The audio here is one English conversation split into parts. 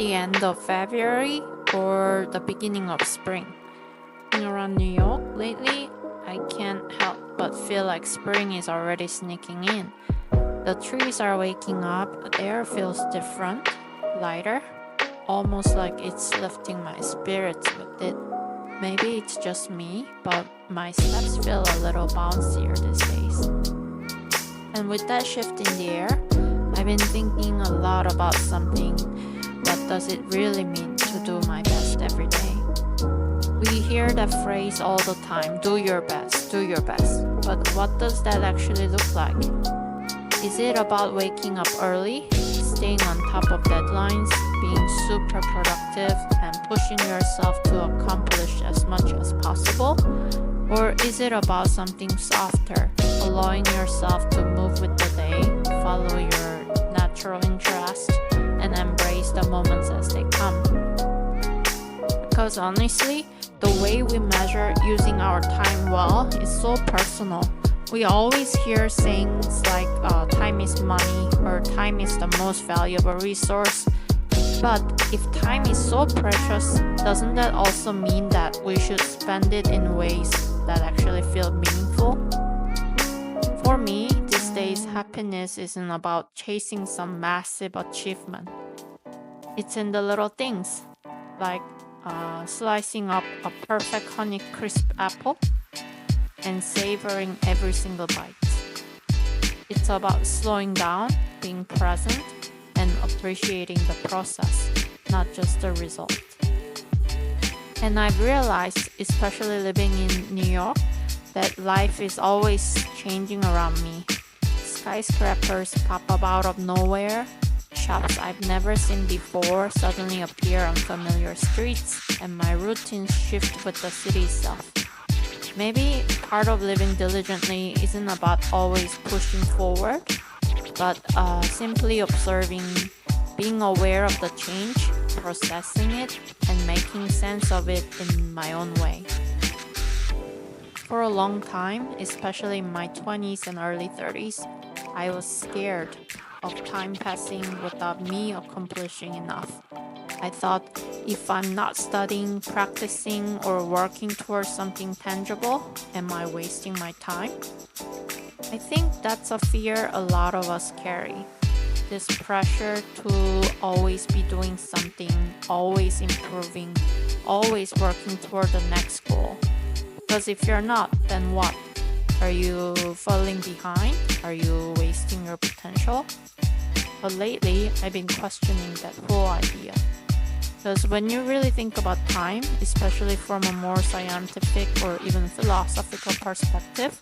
the end of February or the beginning of spring. Around New York lately, I can't help but feel like spring is already sneaking in. The trees are waking up, the air feels different, lighter, almost like it's lifting my spirits with it. Maybe it's just me, but my steps feel a little bouncier these days. And with that shift in the air, I've been thinking a lot about something. What does it really mean to do my best every day? We hear that phrase all the time, do your best, do your best. But what does that actually look like? Is it about waking up early, staying on top of deadlines, being super productive, and pushing yourself to accomplish as much as possible? Or is it about something softer, allowing yourself to move with the day, follow your natural interest, and embrace the moments as they come? Because honestly, the way we measure using our time well is so personal. We always hear sayings like time is money or time is the most valuable resource. But if time is so precious, doesn't that also mean that we should spend it in ways that actually feel meaningful? For me, these days, happiness isn't about chasing some massive achievement. It's in the little things, like slicing up a perfect Honeycrisp apple and savoring every single bite. It's about slowing down, being present, and appreciating the process, not just the result. And I've realized, especially living in New York, that life is always changing around me. Skyscrapers pop up out of nowhere, shops I've never seen before suddenly appear on familiar streets, and my routines shift with the city itself. Maybe part of living diligently isn't about always pushing forward, but simply observing, being aware of the change, processing it, and making sense of it in my own way. For a long time, especially in my 20s and early 30s, I was scared of time passing without me accomplishing enough. I thought, if I'm not studying, practicing, or working towards something tangible, am I wasting my time? I think that's a fear a lot of us carry. This pressure to always be doing something, always improving, always working toward the next goal. Because if you're not, then what? Are you falling behind? Are you wasting your potential? But lately, I've been questioning that whole idea. Because when you really think about time, especially from a more scientific or even philosophical perspective,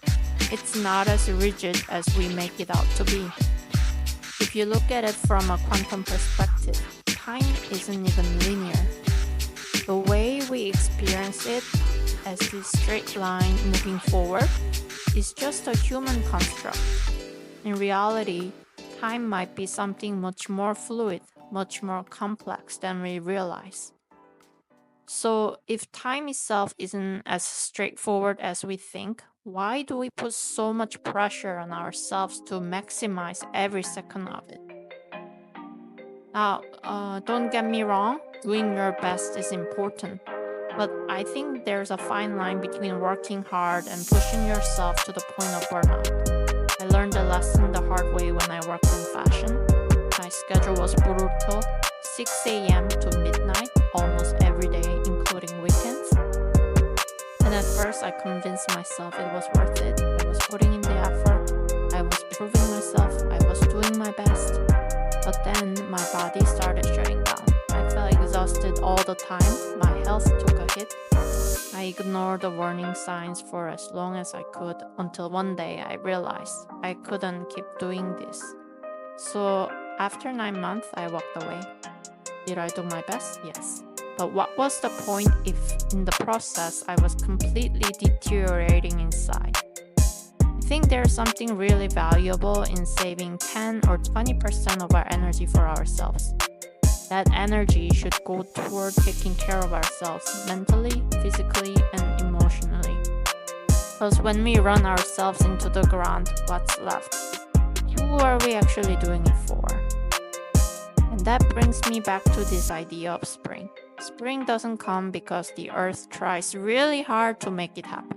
it's not as rigid as we make it out to be. If you look at it from a quantum perspective, time isn't even linear. The way we experience it as this straight line moving forward is just a human construct. In reality, time might be something much more fluid, much more complex than we realize. So if time itself isn't as straightforward as we think, why do we put so much pressure on ourselves to maximize every second of it? Now, don't get me wrong, doing your best is important. But I think there's a fine line between working hard and pushing yourself to the point of burnout. I learned the lesson the hard way when I worked in fashion. My schedule was brutal, 6 a.m. to midnight, almost every day, including weekends. And at first, I convinced myself it was worth it. I was putting in the effort. I was proving myself. I was doing my best. But then my body started shutting down. I felt exhausted all the time. My health took a hit. I ignored the warning signs for as long as I could until one day I realized I couldn't keep doing this. So after 9 months, I walked away. Did I do my best? Yes. But what was the point if in the process I was completely deteriorating inside? I think there's something really valuable in saving 10 or 20% of our energy for ourselves. That energy should go toward taking care of ourselves mentally, physically, and emotionally. Because when we run ourselves into the ground, what's left? Who are we actually doing it for? And that brings me back to this idea of spring. Spring doesn't come because the earth tries really hard to make it happen.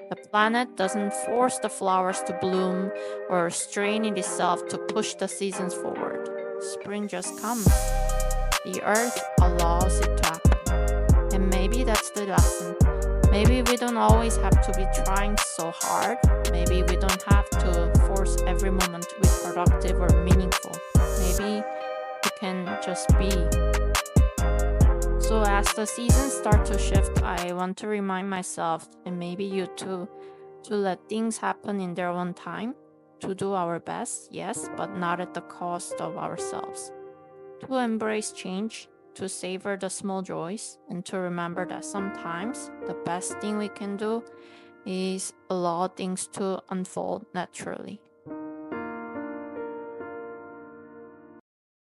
The planet doesn't force the flowers to bloom or strain it itself to push the seasons forward. Spring just comes. The earth allows it to happen. And maybe that's the lesson. Maybe we don't always have to be trying so hard. Maybe we don't have to force every moment to be productive or meaningful. Maybe we can just be. So as the seasons start to shift, I want to remind myself, and maybe you too, to let things happen in their own time, to do our best, yes, but not at the cost of ourselves. To embrace change, to savor the small joys, and to remember that sometimes the best thing we can do is allow things to unfold naturally.